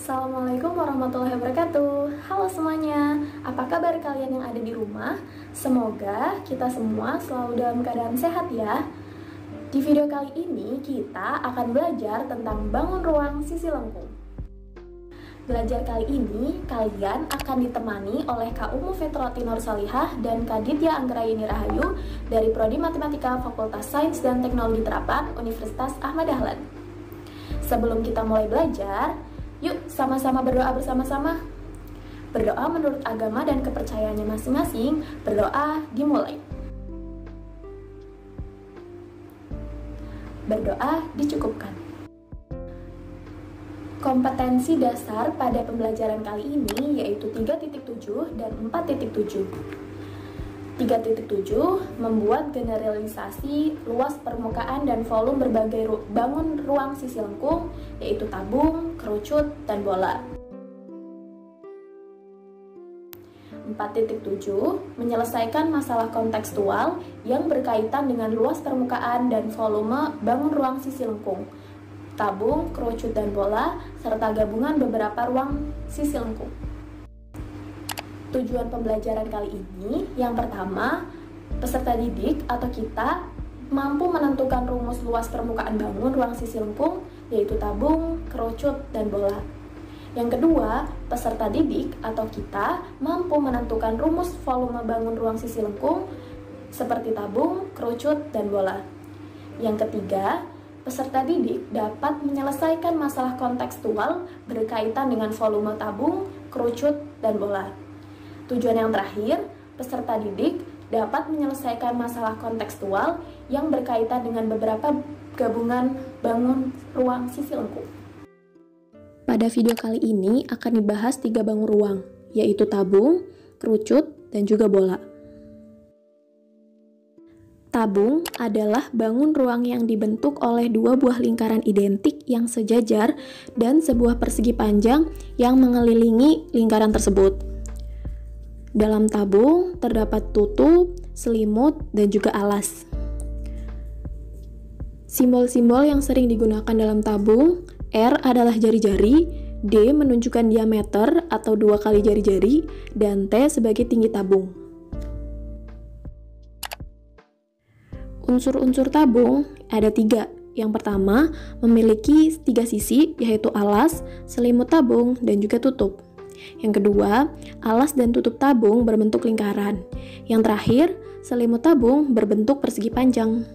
Assalamualaikum warahmatullahi wabarakatuh. Halo semuanya, apa kabar kalian yang ada di rumah? Semoga kita semua selalu dalam keadaan sehat ya. Di video kali ini kita akan belajar tentang bangun ruang sisi lengkung. Belajar kali ini kalian akan ditemani oleh Kak Umu Fitroti Nursalihah dan Kak Ditya Anggrayani Rahayu dari Prodi Matematika Fakultas Sains dan Teknologi Terapan Universitas Ahmad Dahlan. Sebelum kita mulai belajar, yuk sama-sama berdoa bersama-sama. Berdoa menurut agama dan kepercayaannya masing-masing. Berdoa dimulai. Berdoa dicukupkan. Kompetensi dasar pada pembelajaran kali ini yaitu 3.7 dan 4.7. 3.7 membuat generalisasi luas permukaan dan volume berbagai bangun ruang sisi lengkung, yaitu tabung, kerucut, dan bola. 4.7 menyelesaikan masalah kontekstual yang berkaitan dengan luas permukaan dan volume bangun ruang sisi lengkung, tabung, kerucut, dan bola, serta gabungan beberapa ruang sisi lengkung. Tujuan pembelajaran kali ini, yang pertama, peserta didik atau kita mampu menentukan rumus luas permukaan bangun ruang sisi lengkung, yaitu tabung, kerucut, dan bola. Yang kedua, peserta didik atau kita mampu menentukan rumus volume bangun ruang sisi lengkung, seperti tabung, kerucut, dan bola. Yang ketiga, peserta didik dapat menyelesaikan masalah kontekstual berkaitan dengan volume tabung, kerucut, dan bola. Tujuan yang terakhir, peserta didik dapat menyelesaikan masalah kontekstual yang berkaitan dengan beberapa gabungan bangun ruang sisi lengkung. Pada video kali ini akan dibahas 3 bangun ruang, yaitu tabung, kerucut, dan juga bola. Tabung adalah bangun ruang yang dibentuk oleh 2 buah lingkaran identik yang sejajar dan sebuah persegi panjang yang mengelilingi lingkaran tersebut. Dalam tabung terdapat tutup, selimut, dan juga alas. Simbol-simbol yang sering digunakan dalam tabung, R adalah jari-jari, D menunjukkan diameter atau 2 kali jari-jari, dan T sebagai tinggi tabung. Unsur-unsur tabung ada 3. Yang pertama, memiliki 3 sisi, yaitu alas, selimut tabung, dan juga tutup. Yang kedua, alas dan tutup tabung berbentuk lingkaran. Yang terakhir, selimut tabung berbentuk persegi panjang.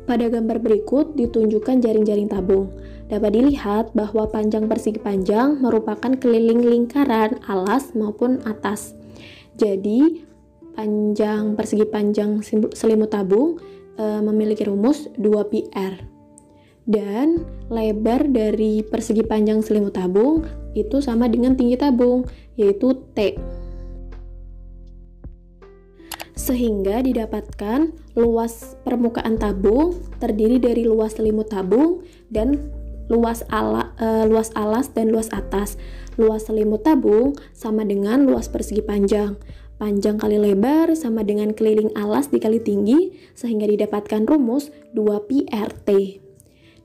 Pada gambar berikut ditunjukkan jaring-jaring tabung. Dapat dilihat bahwa panjang persegi panjang merupakan keliling lingkaran alas maupun atas. Jadi, panjang persegi panjang selimut tabung memiliki rumus 2πr. Dan lebar dari persegi panjang selimut tabung itu sama dengan tinggi tabung, yaitu T. Sehingga didapatkan luas permukaan tabung terdiri dari luas selimut tabung dan luas alas dan luas atas. Luas selimut tabung sama dengan luas persegi panjang. Panjang kali lebar sama dengan keliling alas dikali tinggi, sehingga didapatkan rumus 2πrt.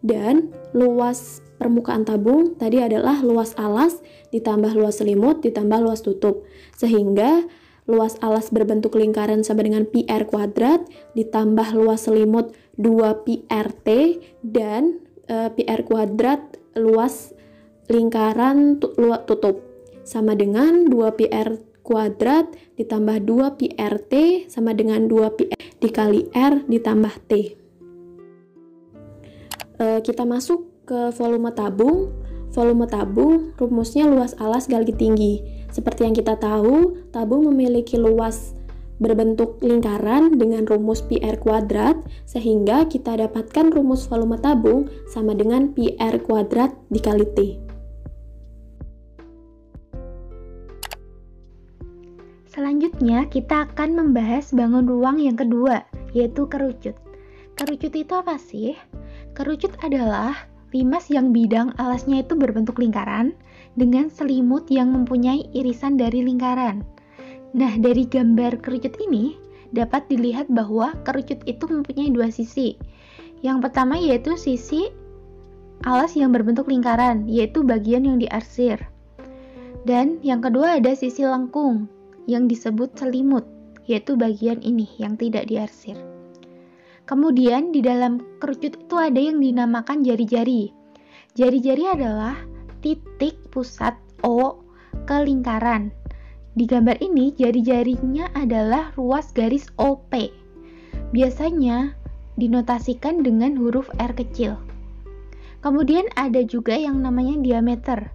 Dan luas permukaan tabung tadi adalah luas alas ditambah luas selimut ditambah luas tutup. Sehingga luas alas berbentuk lingkaran sama dengan πr kuadrat ditambah luas selimut 2πrt dan πr kuadrat luas lingkaran tutup sama dengan 2πr kuadrat ditambah 2πrt sama dengan 2πr dikali r ditambah t. Kita masuk ke volume tabung. Volume tabung rumusnya luas alas kali tinggi. Seperti yang kita tahu, tabung memiliki luas berbentuk lingkaran dengan rumus πr kuadrat, sehingga kita dapatkan rumus volume tabung sama dengan πr kuadrat dikali t. Selanjutnya, kita akan membahas bangun ruang yang kedua, yaitu kerucut. Kerucut itu apa sih? Kerucut adalah limas yang bidang alasnya itu berbentuk lingkaran dengan selimut yang mempunyai irisan dari lingkaran. Nah, dari gambar kerucut ini dapat dilihat bahwa kerucut itu mempunyai 2 sisi. Yang pertama yaitu sisi alas yang berbentuk lingkaran, yaitu bagian yang diarsir. Dan yang kedua ada sisi lengkung yang disebut selimut, yaitu bagian ini yang tidak diarsir. Kemudian di dalam kerucut itu ada yang dinamakan jari-jari. Jari-jari adalah titik pusat O ke lingkaran. Di gambar ini jari-jarinya adalah ruas garis OP. Biasanya dinotasikan dengan huruf R kecil. Kemudian ada juga yang namanya diameter.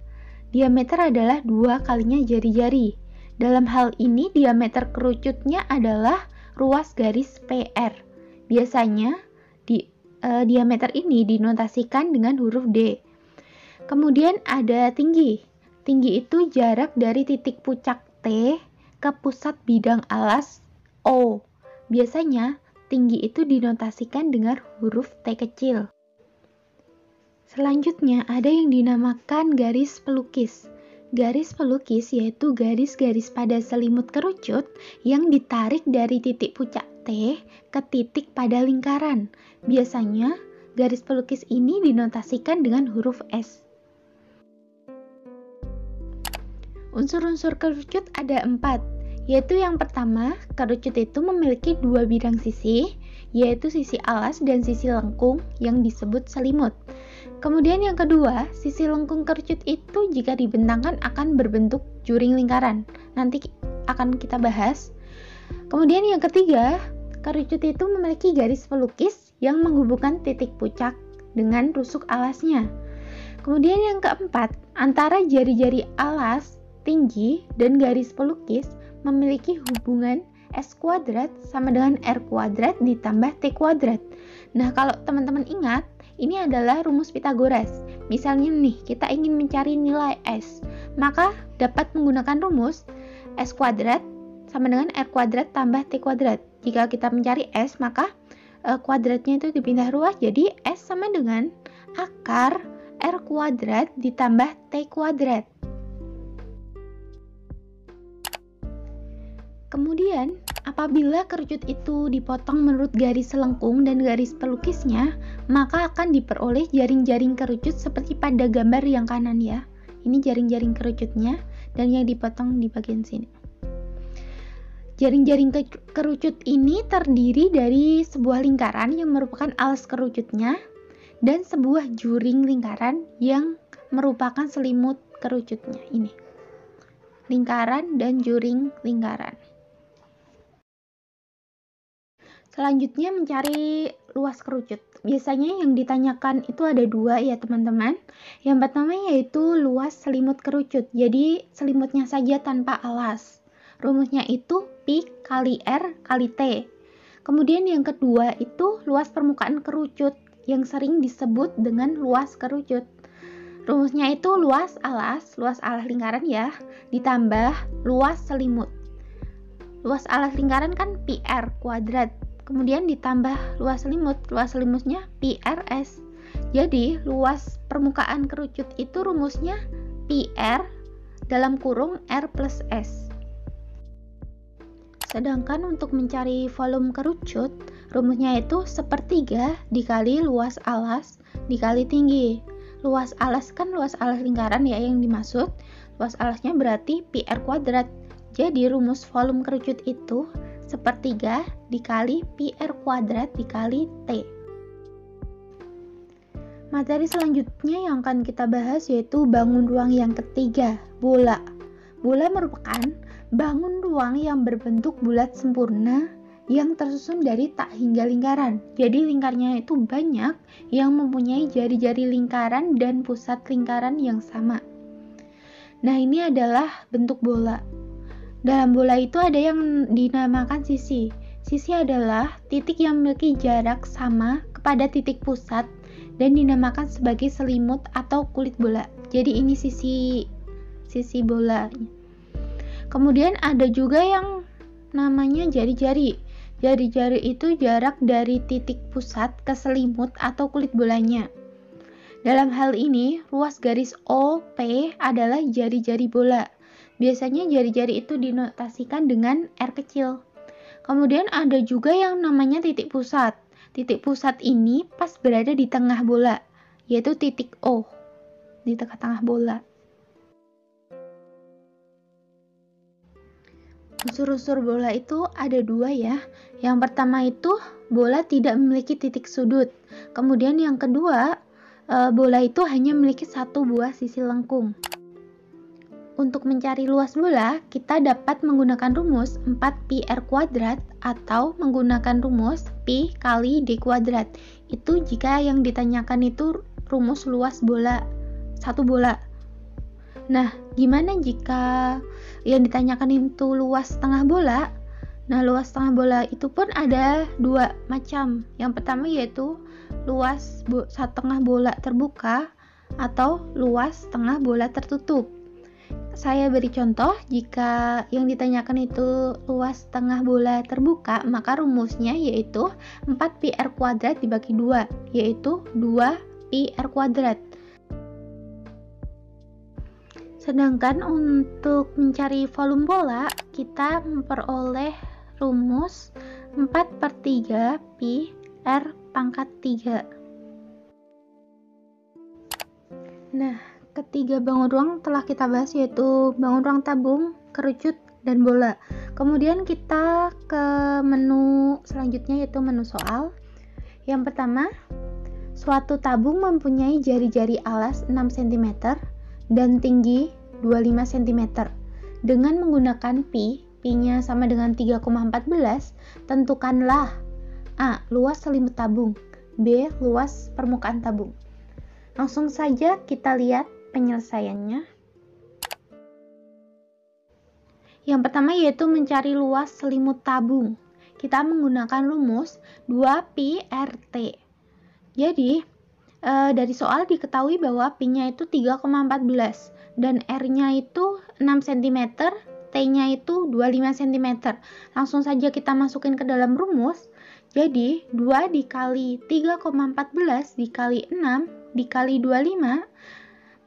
Diameter adalah 2 kalinya jari-jari. Dalam hal ini diameter kerucutnya adalah ruas garis PR. Biasanya diameter ini dinotasikan dengan huruf D. Kemudian ada tinggi. Tinggi itu jarak dari titik puncak T ke pusat bidang alas O. Biasanya tinggi itu dinotasikan dengan huruf T kecil. Selanjutnya ada yang dinamakan garis pelukis. Garis pelukis yaitu garis-garis pada selimut kerucut yang ditarik dari titik puncak T ke titik pada lingkaran. Biasanya garis pelukis ini dinotasikan dengan huruf S. Unsur-unsur kerucut ada 4, yaitu yang pertama, kerucut itu memiliki 2 bidang sisi, yaitu sisi alas dan sisi lengkung yang disebut selimut. Kemudian yang kedua, sisi lengkung kerucut itu jika dibentangkan akan berbentuk juring lingkaran. Nanti akan kita bahas. Kemudian yang ketiga, kerucut itu memiliki garis pelukis yang menghubungkan titik puncak dengan rusuk alasnya. Kemudian yang keempat, antara jari-jari alas, tinggi, dan garis pelukis memiliki hubungan S kuadrat sama dengan R kuadrat ditambah T kuadrat. Nah, kalau teman-teman ingat, ini adalah rumus Pythagoras. Misalnya nih, kita ingin mencari nilai S, maka dapat menggunakan rumus S kuadrat sama dengan R kuadrat tambah T kuadrat. Jika kita mencari S, maka kuadratnya itu dipindah ruas, jadi S sama dengan akar R kuadrat ditambah T kuadrat. Kemudian, apabila kerucut itu dipotong menurut garis selengkung dan garis pelukisnya, maka akan diperoleh jaring-jaring kerucut seperti pada gambar yang kanan ya. Ini jaring-jaring kerucutnya dan yang dipotong di bagian sini. Jaring-jaring kerucut ini terdiri dari sebuah lingkaran yang merupakan alas kerucutnya dan sebuah juring lingkaran yang merupakan selimut kerucutnya. Ini lingkaran dan juring lingkaran. Selanjutnya mencari luas kerucut. Biasanya yang ditanyakan itu ada 2 ya teman-teman. Yang pertama yaitu luas selimut kerucut. Jadi selimutnya saja tanpa alas. Rumusnya itu Pi kali R kali T. Kemudian yang kedua itu luas permukaan kerucut yang sering disebut dengan luas kerucut. Rumusnya itu luas alas lingkaran ya, ditambah luas selimut. Luas alas lingkaran kan PR kuadrat. Kemudian ditambah luas selimutnya PRS. Jadi luas permukaan kerucut itu rumusnya PR dalam kurung R plus S. Sedangkan untuk mencari volume kerucut, rumusnya itu 1/3 dikali luas alas dikali tinggi. Luas alas kan luas alas lingkaran ya yang dimaksud. Luas alasnya berarti PR kuadrat. Jadi rumus volume kerucut itu 1/3 dikali PR kuadrat dikali T. Materi selanjutnya yang akan kita bahas yaitu bangun ruang yang ketiga, bola. Bola merupakan bangun ruang yang berbentuk bulat sempurna yang tersusun dari tak hingga lingkaran. Jadi lingkarnya itu banyak yang mempunyai jari-jari lingkaran dan pusat lingkaran yang sama. Nah, ini adalah bentuk bola. Dalam bola itu ada yang dinamakan sisi. Sisi adalah titik yang memiliki jarak sama kepada titik pusat dan dinamakan sebagai selimut atau kulit bola. Jadi ini sisi bola. Kemudian ada juga yang namanya jari-jari. Jari-jari itu jarak dari titik pusat ke selimut atau kulit bolanya. Dalam hal ini, ruas garis OP adalah jari-jari bola. Biasanya jari-jari itu dinotasikan dengan R kecil. Kemudian ada juga yang namanya titik pusat. Titik pusat ini pas berada di tengah bola. yaitu titik O di tengah-tengah bola. Unsur-unsur bola itu ada dua ya. Yang pertama itu bola tidak memiliki titik sudut. Kemudian yang kedua, bola itu hanya memiliki satu buah sisi lengkung. Untuk mencari luas bola, kita dapat menggunakan rumus 4πr² atau menggunakan rumus Pi kali D². Itu jika yang ditanyakan itu rumus luas bola, satu bola. Nah, gimana jika yang ditanyakan itu luas setengah bola? Nah, luas setengah bola itu pun ada dua macam. Yang pertama yaitu luas setengah bola terbuka atau luas setengah bola tertutup. Saya beri contoh, jika yang ditanyakan itu luas setengah bola terbuka, maka rumusnya yaitu 4πr² dibagi 2, yaitu 2πr². Sedangkan untuk mencari volume bola, kita memperoleh rumus 4/3 pi R pangkat 3. Nah, ketiga bangun ruang telah kita bahas, yaitu bangun ruang tabung, kerucut, dan bola. Kemudian kita ke menu selanjutnya, yaitu menu soal. Yang pertama, suatu tabung mempunyai jari-jari alas 6 cm dan tinggi 25 cm. Dengan menggunakan Pi-nya sama dengan 3,14, tentukanlah A. Luas selimut tabung, B. Luas permukaan tabung. Langsung saja kita lihat penyelesaiannya. Yang pertama yaitu mencari luas selimut tabung. Kita menggunakan rumus 2πRT. Jadi, dari soal diketahui bahwa Pi-nya itu 3,14 dan R-nya itu 6 cm, T-nya itu 25 cm. Langsung saja kita masukin ke dalam rumus. Jadi, 2 dikali 3,14 dikali 6 dikali 25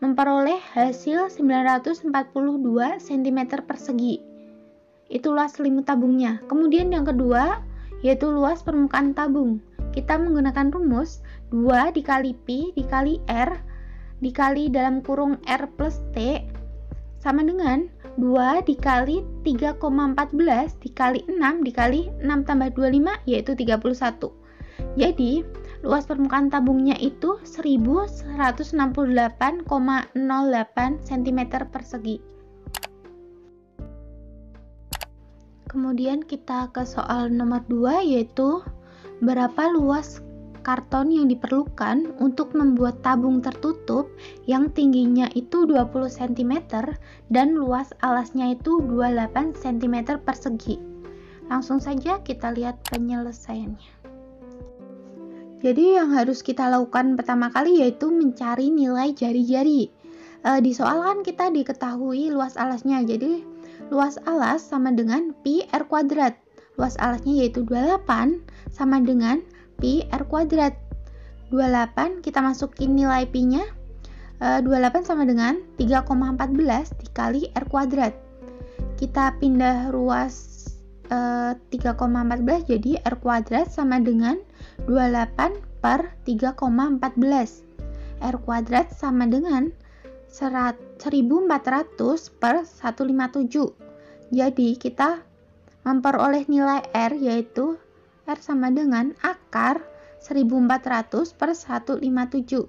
memperoleh hasil 942 cm persegi. Itu luas selimut tabungnya. Kemudian yang kedua, yaitu luas permukaan tabung. Kita menggunakan rumus 2 dikali Pi dikali R dikali dalam kurung R plus T sama dengan 2 dikali 3,14 dikali 6 dikali 6 tambah 25, yaitu 31. Jadi, luas permukaan tabungnya itu 1168,08 cm persegi. Kemudian kita ke soal nomor 2, yaitu berapa luas karton yang diperlukan untuk membuat tabung tertutup yang tingginya itu 20 cm dan luas alasnya itu 28 cm persegi. Langsung saja kita lihat penyelesaiannya. Jadi yang harus kita lakukan pertama kali yaitu mencari nilai jari-jari. Di soal kan kita diketahui luas alasnya, jadi luas alas sama dengan Pi R². Luas alasnya yaitu 28 sama dengan Pi R². 28 kita masukin nilai Pi-nya, 28 sama dengan 3,14 dikali R². Kita pindah ruas 3,14, jadi R² sama dengan 28 per 3,14. R² sama dengan 1400 per 157. Jadi kita memperoleh nilai R, yaitu R sama dengan akar 1400 per 157.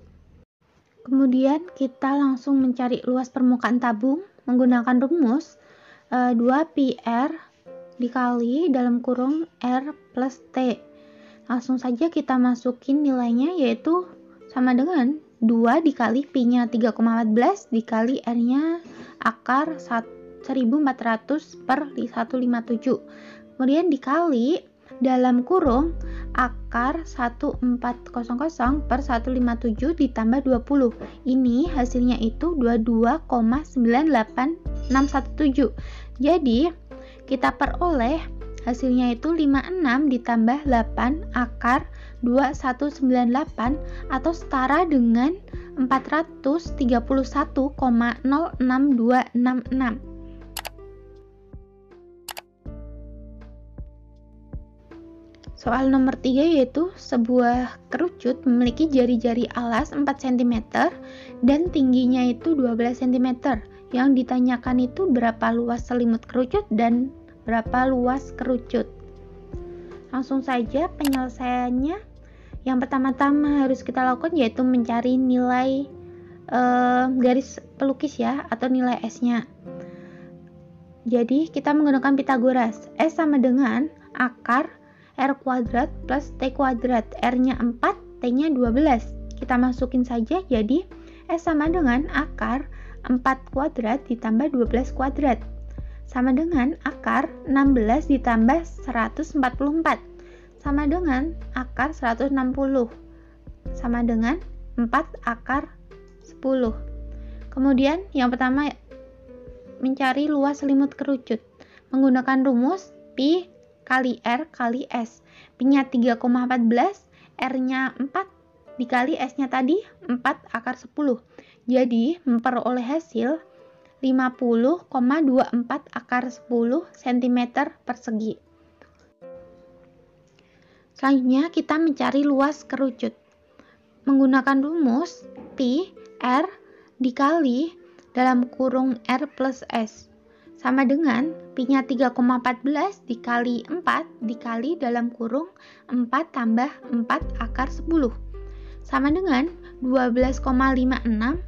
Kemudian kita langsung mencari luas permukaan tabung menggunakan rumus 2πr dikali dalam kurung R plus T. Langsung saja kita masukin nilainya, yaitu sama dengan 2 dikali Pi-nya 3,14 dikali R-nya akar 1400 per 157. Kemudian dikali dalam kurung akar 1400 per 157 ditambah 20. Ini hasilnya itu 22,98617. Jadi kita peroleh hasilnya itu 56 ditambah 8 akar 2198 atau setara dengan 431,06266. Soal nomor 3 yaitu sebuah kerucut memiliki jari-jari alas 4 cm dan tingginya itu 12 cm. Yang ditanyakan itu berapa luas selimut kerucut dan berapa luas kerucut. Langsung saja penyelesaiannya. Yang pertama-tama harus kita lakukan yaitu mencari nilai garis pelukis ya, atau nilai S-nya. Jadi kita menggunakan Pythagoras. S sama dengan akar R kuadrat plus T kuadrat. R-nya 4, T-nya 12. Kita masukin saja, jadi S sama dengan akar 4 kuadrat ditambah 12 kuadrat. Sama dengan akar 16 ditambah 144. Sama dengan akar 160. Sama dengan 4 akar 10. Kemudian yang pertama mencari luas selimut kerucut. Menggunakan rumus Pi kali R kali S. Pi-nya 3,14, R-nya 4, dikali S-nya tadi 4 akar 10. Jadi memperoleh hasil 50,24 akar 10 cm persegi. Selanjutnya kita mencari luas kerucut. Menggunakan rumus Pi R dikali dalam kurung R plus S. Sama dengan Pi-nya 3,14 dikali 4 dikali dalam kurung 4 tambah 4 akar 10. Sama dengan 12,56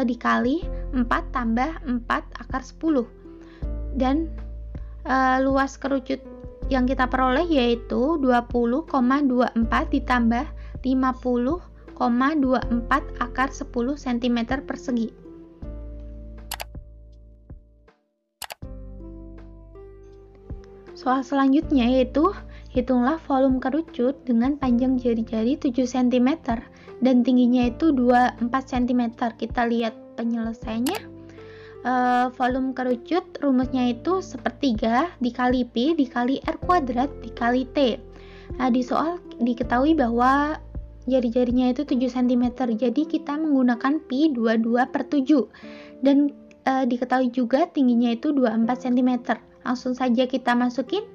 dikali 4 tambah 4 akar 10. Dan luas kerucut yang kita peroleh yaitu 20,24 ditambah 50,24 akar 10 cm persegi. Soal selanjutnya yaitu hitunglah volume kerucut dengan panjang jari-jari 7 cm dan tingginya itu 4 cm. Kita lihat penyelesaiannya. Volume kerucut rumusnya itu sepertiga dikali Pi dikali R kuadrat dikali T. Nah, di soal diketahui bahwa jari-jarinya itu 7 cm, jadi kita menggunakan Pi 22/7 dan diketahui juga tingginya itu 24 cm. Langsung saja kita masukin.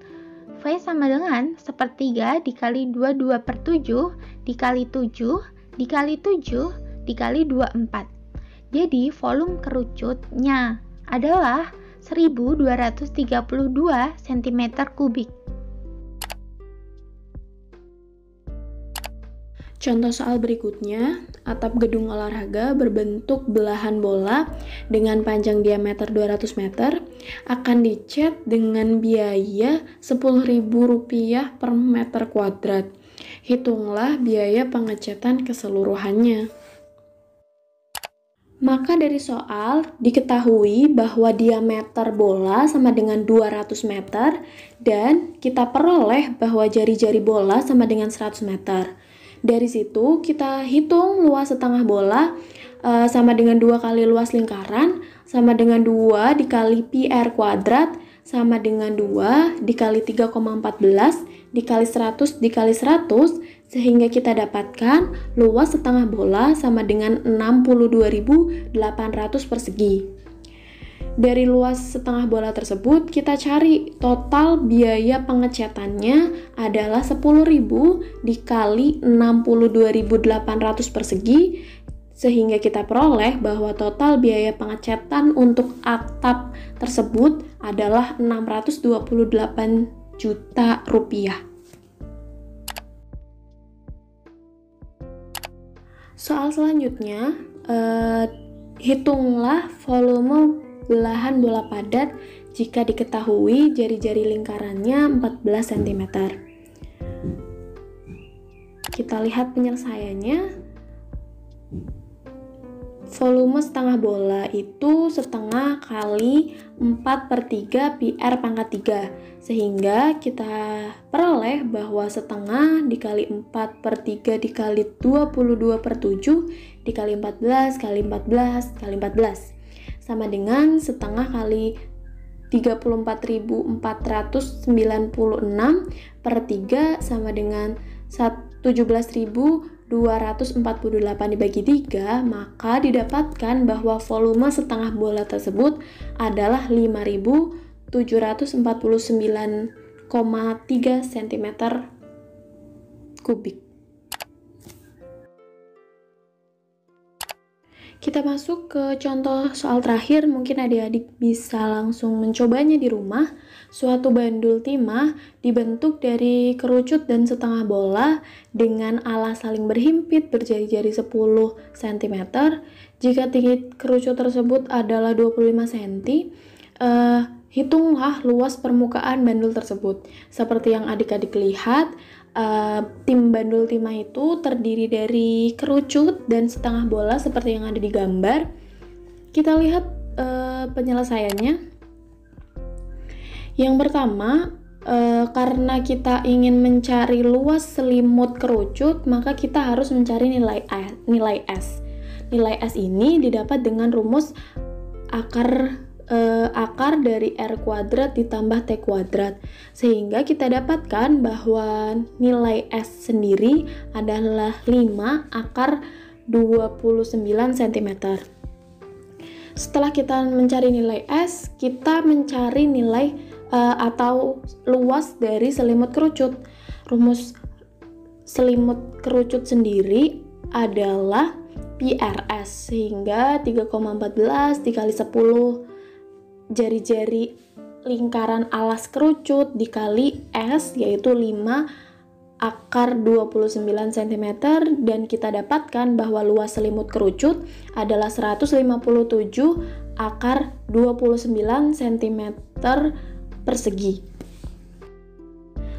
V sama dengan sepertiga dikali 22/7 dikali 7 dikali 7 dikali 24. Jadi volume kerucutnya adalah 1232 cm kubik. Contoh soal berikutnya, atap gedung olahraga berbentuk belahan bola dengan panjang diameter 200 meter akan dicat dengan biaya Rp10.000 per meter kuadrat. Hitunglah biaya pengecatan keseluruhannya. Maka dari soal diketahui bahwa diameter bola sama dengan 200 meter dan kita peroleh bahwa jari-jari bola sama dengan 100 meter. Dari situ kita hitung luas setengah bola sama dengan 2 kali luas lingkaran sama dengan 2 dikali Pi R kuadrat sama dengan 2 dikali 3,14 dikali 100 dikali 100 sehingga kita dapatkan luas setengah bola sama dengan 62.800 persegi. Dari luas setengah bola tersebut kita cari total biaya pengecatannya adalah 10.000 dikali 62.800 persegi sehingga kita peroleh bahwa total biaya pengecatan untuk atap tersebut adalah Rp628 juta. Soal selanjutnya, hitunglah volume belahan bola padat jika diketahui jari-jari lingkarannya 14 cm. Kita lihat penyelesaiannya. Volume setengah bola itu setengah kali 4/3 Pi R pangkat 3 sehingga kita peroleh bahwa setengah dikali 4/3 dikali 22/7 dikali 14 kali 14 kali 14 sama dengan setengah kali 34.496/3 sama dengan 17.248 dibagi 3, maka didapatkan bahwa volume setengah bola tersebut adalah 5.749 cm kubik. Kita masuk ke contoh soal terakhir, mungkin adik-adik bisa langsung mencobanya di rumah. Suatu bandul timah dibentuk dari kerucut dan setengah bola dengan alas saling berhimpit berjari-jari 10 cm. Jika tinggi kerucut tersebut adalah 25 cm, hitunglah luas permukaan bandul tersebut. Seperti yang adik-adik lihat, tim bandul timah itu terdiri dari kerucut dan setengah bola seperti yang ada di gambar. Kita lihat penyelesaiannya. Yang pertama, karena kita ingin mencari luas selimut kerucut, maka kita harus mencari nilai S. Nilai S ini didapat dengan rumus akar dari R kuadrat ditambah T kuadrat, sehingga kita dapatkan bahwa nilai S sendiri adalah 5 akar 29 cm. Setelah kita mencari nilai S, kita mencari nilai atau luas dari selimut kerucut. Rumus selimut kerucut sendiri adalah PRS, sehingga 3,14 dikali 10 jari-jari lingkaran alas kerucut dikali S, yaitu 5 akar 29 cm, dan kita dapatkan bahwa luas selimut kerucut adalah 157 akar 29 cm persegi.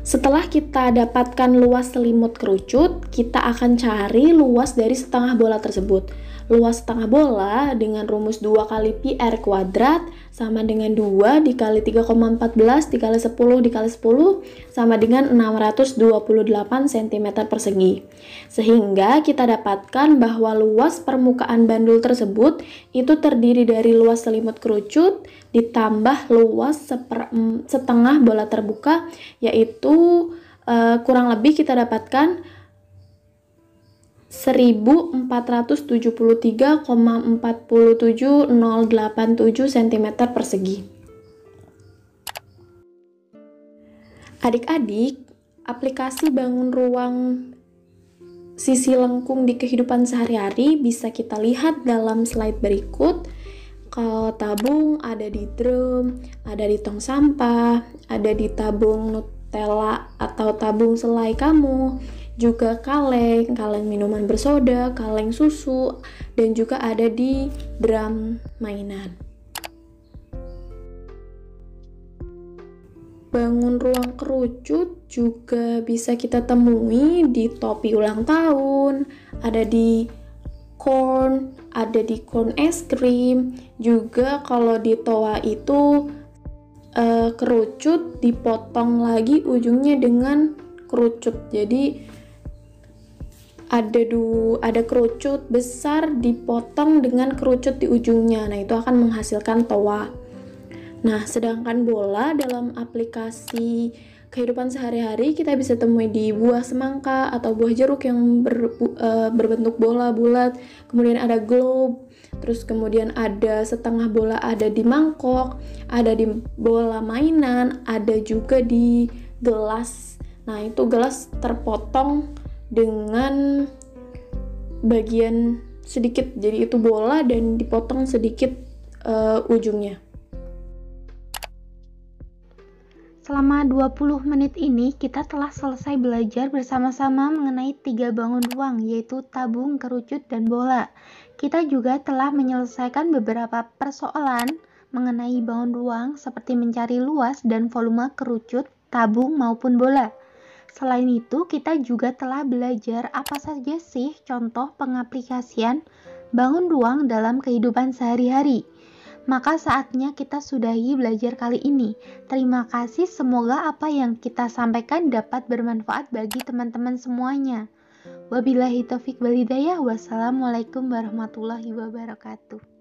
Setelah kita dapatkan luas selimut kerucut, kita akan cari luas dari setengah bola tersebut. Luas setengah bola dengan rumus 2 kali pi R kuadrat sama dengan 2 dikali 3,14 dikali 10 dikali 10 sama dengan 628 cm persegi. Sehingga kita dapatkan bahwa luas permukaan bandul tersebut itu terdiri dari luas selimut kerucut ditambah luas setengah bola terbuka, yaitu kurang lebih kita dapatkan 1473,47087 cm persegi. Adik-adik, aplikasi bangun ruang sisi lengkung di kehidupan sehari-hari bisa kita lihat dalam slide berikut. Kalau tabung ada di drum, ada di tong sampah, ada di tabung Nutella atau tabung selai kamu, juga kaleng minuman bersoda, kaleng susu, dan juga ada di drum mainan. Bangun ruang kerucut juga bisa kita temui di topi ulang tahun, ada di corn es krim, juga kalau di toa itu kerucut dipotong lagi ujungnya dengan kerucut. Jadi ada kerucut besar dipotong dengan kerucut di ujungnya. Nah, itu akan menghasilkan toa. Nah, sedangkan bola dalam aplikasi kehidupan sehari-hari kita bisa temui di buah semangka atau buah jeruk yang berbentuk bola bulat. Kemudian ada globe, terus kemudian ada setengah bola ada di mangkok, ada di bola mainan, ada juga di gelas. Nah, itu gelas terpotong dengan bagian sedikit, jadi itu bola dan dipotong sedikit ujungnya. Selama 20 menit ini kita telah selesai belajar bersama-sama mengenai 3 bangun ruang, yaitu tabung, kerucut, dan bola. Kita juga telah menyelesaikan beberapa persoalan mengenai bangun ruang seperti mencari luas dan volume kerucut, tabung, maupun bola. Selain itu, kita juga telah belajar apa saja sih contoh pengaplikasian bangun ruang dalam kehidupan sehari-hari. Maka saatnya kita sudahi belajar kali ini. Terima kasih, semoga apa yang kita sampaikan dapat bermanfaat bagi teman-teman semuanya. Wabillahi taufiq wal hidayah. Wassalamualaikum warahmatullahi wabarakatuh.